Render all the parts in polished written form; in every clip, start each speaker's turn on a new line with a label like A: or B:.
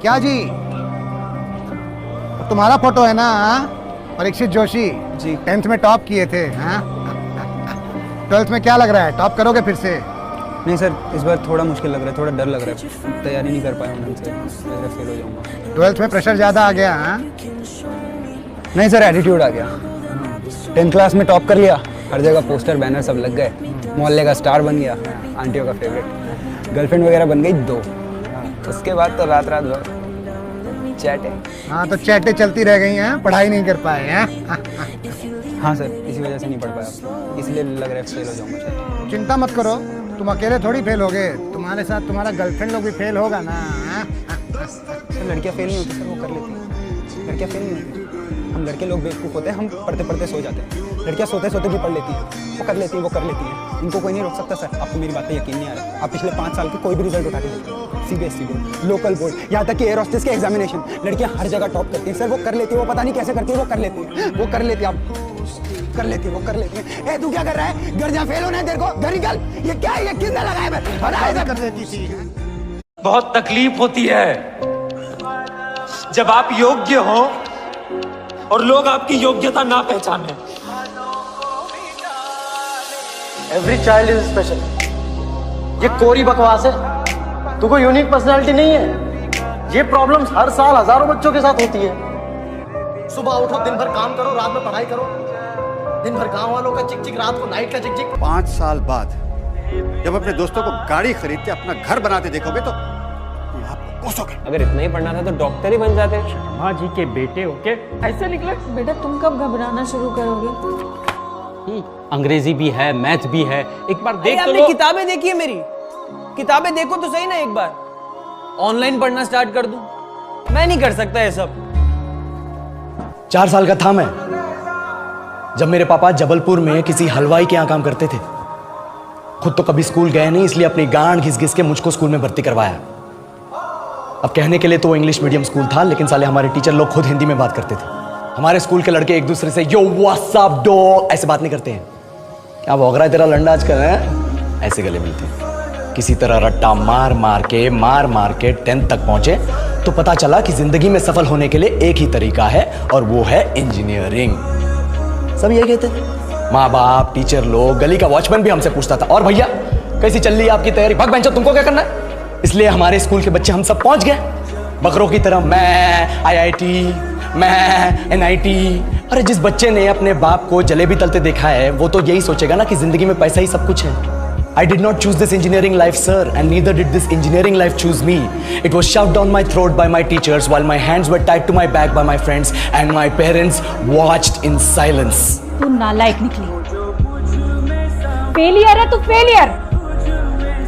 A: क्या जी? तुम्हारा फोटो है ना? परीक्षित जोशी
B: जी
A: 10th में टॉप किए थे। हाँ 12th में क्या लग रहा है, टॉप करोगे फिर से?
B: नहीं सर, इस बार थोड़ा मुश्किल लग रहा है, थोड़ा डर लग रहा है, तैयारी नहीं कर पाया हूँ ढंग से, फेल हो जाऊँगा।
A: 12th में प्रेशर ज़्यादा आ गया? हाँ
B: नहीं सर, एटीट्यूड आ गया। 10th क्लास में टॉप कर लिया, हर जगह पोस्टर बैनर सब लग गए, मोहल्ले का स्टार बन गया, आंटियों का फेवरेट, गर्लफ्रेंड वगैरह बन गई 2। उसके बाद तो रात रात भर चैटे।
A: हाँ तो चैटे चलती रह गई हैं, पढ़ाई नहीं कर पाए हैं।
B: हाँ सर, इसी वजह से नहीं पढ़ पाया, इसलिए लग रहा है फेल हो जाऊँगा शायद।
A: चिंता मत करो, तुम अकेले थोड़ी फेल होगे, तुम्हारे साथ तुम्हारा गर्लफ्रेंड लोग भी फेल होगा ना।
B: सर लड़कियाँ फेल नहीं होती सर, वो कर लेती हैं, लड़कियाँ फेल नहीं होती। हम लड़के लोग बेवकूफ़ होते हैं, हम पढ़ते पढ़ते सो जाते हैं, लड़कियाँ सोते सोते भी पढ़ लेती हैं, वो कर लेती हैं, वो कर लेती हैं, इनको कोई नहीं रोक सकता सर। आपको मेरी बात पे यकीन नहीं आ रहा, आप पिछले 5 साल के कोई भी रिजल्ट उठा के देखो, CBSE बोर्ड, लोकल बोर्ड, यहाँ तक कि एयर होस्टेस के एग्जामिनेशन, लड़कियाँ हर जगह टॉप करती हैं सर, वो कर लेती है, वो पता नहीं कैसे करती है, वो कर लेती है, वो कर लेती है, आप कर लेती है, वो कर लेती है। ए तू क्या कर रहा है? घर जा, फेल होना है तेरे को, घर निकल। ये क्या है? ये किसने लगाया? मैं हटा इधर कर देती थी।
C: बहुत तकलीफ होती है जब आप योग्य हो और लोग आपकी योग्यता ना पहचाने।
D: Every child is special. ये कोरी बकवास है, तू कोई यूनिक पर्सनालिटी नहीं है। ये प्रॉब्लम्स हर साल हजारों बच्चों के साथ होती है। सुबह उठो, दिन भर काम करो, रात में पढ़ाई करो, दिन भर गांव वालों का चिक-चिक, रात को नाइट का चिक-चिक।
E: 5 साल बाद जब अपने दोस्तों को गाड़ी खरीदते अपना घर बनाते देखोगे तो आपको कोसोगे।
F: अगर इतना ही पढ़ना था तो डॉक्टर ही बन जाते।
G: माँ जी के बेटे होके ऐसे निकले।
H: बेटा तुम कब घबराना शुरू करोगे?
F: अंग्रेजी भी है, मैथ भी है, एक बार देख तो
I: आपने
F: लो।
I: किताबें देखी है मेरी? किताबें देखो तो सही ना एक बार। ऑनलाइन पढ़ना स्टार्ट कर दूं? मैं नहीं कर सकता ये सब।
J: 4 साल का था मैं जब मेरे पापा जबलपुर में किसी हलवाई के यहाँ काम करते थे। खुद तो कभी स्कूल गए नहीं, इसलिए अपनी गांड घिस घिस के मुझको स्कूल में भर्ती करवाया। अब कहने के लिए तो वो इंग्लिश मीडियम स्कूल था, लेकिन साले हमारे टीचर लोग खुद हिंदी में बात करते थे। हमारे स्कूल के लड़के एक दूसरे से यो व्हाट्स अप डॉग ऐसे बात नहीं करते हैं। क्या भौंक रहा है तेरा लंडा आजकल है? ऐसे गले मिलते हैं। किसी तरह रट्टा मार मार के 10th तक पहुंचे तो पता चला कि जिंदगी में सफल होने के लिए एक ही तरीका है और वो है इंजीनियरिंग। सब ये कहते थे, माँ बाप, टीचर लोग, गली का वॉचमैन भी हमसे पूछता था, और भैया कैसी चल रही है आपकी तैयारी? भाग बेंचो, तुमको क्या करना है? इसलिए हमारे स्कूल के बच्चे हम सब पहुंच गए बकरों की तरह। मैं IIT, मैं NIT। अरे जिस बच्चे ने अपने बाप को जलेबी तलते देखा है वो तो यही सोचेगा ना कि जिंदगी में पैसा ही सब कुछ है। I did not choose this engineering life, sir, and neither did this engineering life choose me. It was shoved down my throat by my teachers while my hands were tied to my back by my friends and my parents watched in silence.
H: तू नालायक निकली। Failure है तू, failure.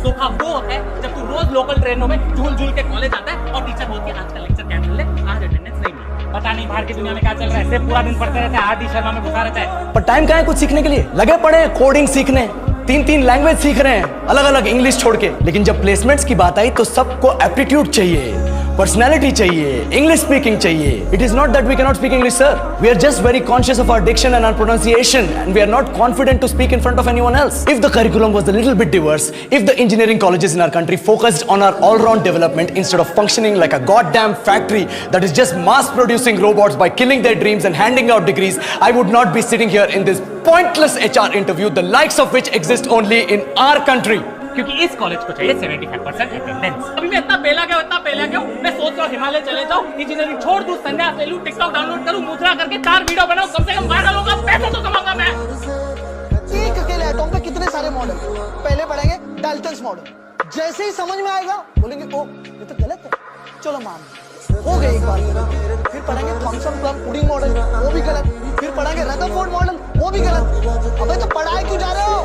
F: धोखा वो है जब तू रोज लोकल ट्रेनों में झूल झूल के कॉलेज आता है और टीचर बोलती है आज का लेक्चर कैंसिल है, आज अटेंडेंस नहीं मिली। पता नहीं बाहर की दुनिया में क्या चल रहा है, सिर्फ पूरा दिन पढ़ते रहते हैं, आदि शर्मा में घुसा रहता है।
J: पर टाइम कहाँ है कुछ सीखने के लिए? लगे पड़े हैं कोडिंग सीखने, 3 लैंग्वेज सीख रहे हैं अलग अलग इंग्लिश छोड़ के। लेकिन जब प्लेसमेंट्स की बात आई तो सबको एप्टीट्यूड चाहिए, पर्सनैलिटी चाहिए, इंग्लिश स्पीकिंग चाहिए। It is not that we can not speak English, sir. We are just very conscious of our diction and our pronunciation and we are not confident to speak in front of anyone else. If the curriculum was a little bit diverse, if the engineering colleges in our country focused on our all-round development instead of functioning like a goddamn factory that is just mass producing robots by killing their dreams and handing out degrees, I would not be sitting here in this pointless HR interview, the likes of which exist only in our country.
F: क्योंकि इस college को चाहिए 75% attendance. अभी मैं इतना पेला गया मैं सोच रहा हूँ हिमालय चले जाऊँ, इंजीनियरिंग छोड़ दूँ, संन्यास ले लूँ, टिकटॉक डाउनलोड करूँ, मुद्रा करके 4 वीडियो बनाऊँ, कम से कम वायरल होगा, पैसा तो कमाऊंगा मैं।
I: एक अकेले एटॉम पे कितने सारे मॉडल। पहले पढ़ेंगे डाल्टन्स मॉडल, जैसे ही समझ में आएगा बोलेंगे ओ ये तो गलत है, चलो मान हो गए एक बार। फिर पढ़ेंगे थॉमसन प्लम पुडिंग मॉडल, वो भी गलत। फिर पढ़ेंगे रदरफोर्ड मॉडल, वो भी गलत। अबे तो पढ़ाई क्यों जा रहे हो?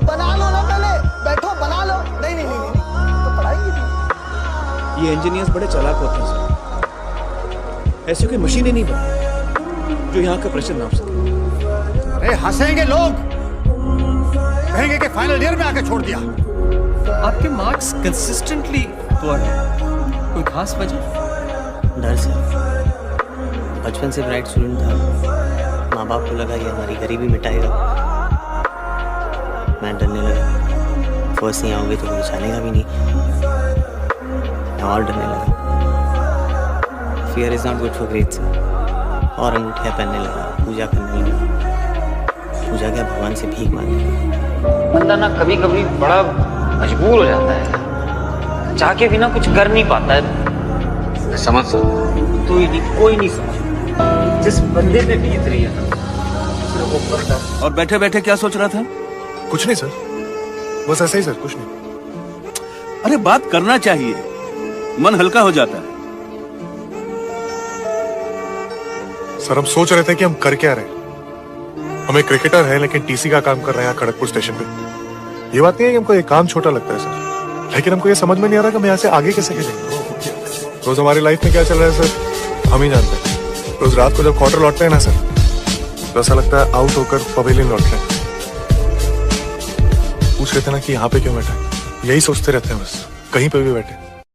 I: बना लो ना, पहले बैठो बना लो। नहीं तो पढ़ाएंगे क्यों?
D: ये इंजीनियर्स बड़े चालाक होते हैं सर। ऐसी कोई मशीन ही नहीं बनी जो यहाँ का प्रेशर नाप सके।
E: अरे हंसेंगे लोग, कहेंगे कि फाइनल ईयर में आके छोड़ दिया।
D: आपके मार्क्स कंसिस्टेंटली पुअर हैं, कोई खास वजह?
K: डर से। बचपन से ब्राइट स्टूडेंट था, माँ बाप को लगा ये हमारी गरीबी मिटाएगा। मैं डरने लगा, फर्स्ट नहीं आओगे तो कोई जानेगा भी नहीं, मैं और डरने लगा। Fear is not good for grades. और अंगूठियाँ पहनने लगा, पूजा करने लगा। पूजा क्या, भगवान से भीख मांगने।
L: बंदा ना कभी कभी बड़ा मजबूर हो जाता है, चाह के बिना कुछ कर नहीं पाता है। समझ सकता तो ही नहीं, कोई नहीं समझ जिस बंदे पे बीत रही है ना।
M: और बैठे बैठे क्या सोच रहा था?
N: कुछ नहीं सर, बस ऐसे ही सर, कुछ नहीं।
M: अरे बात करना चाहिए, मन हल्का हो जाता है।
N: सर हम सोच रहे थे कि हम कर क्या रहे। हम एक क्रिकेटर हैं लेकिन टीसी का काम कर रहे हैं खड़गपुर स्टेशन पे। ये बात नहीं है कि हमको ये काम छोटा लगता है सर, लेकिन हमको ये समझ में नहीं आ रहा कि हम यहाँ से आगे कैसे खेलेंगे। रोज हमारी लाइफ में क्या चल रहा है सर हम ही जानते हैं। रोज रात को जब क्वार्टर लौटते हैं ना सर, तो ऐसा लगता है आउट होकर पवेलियन लौट रहे हैं। पूछ रहे थे ना कि यहाँ पे क्यों बैठे, यही सोचते रहते हैं बस, कहीं पे भी बैठे।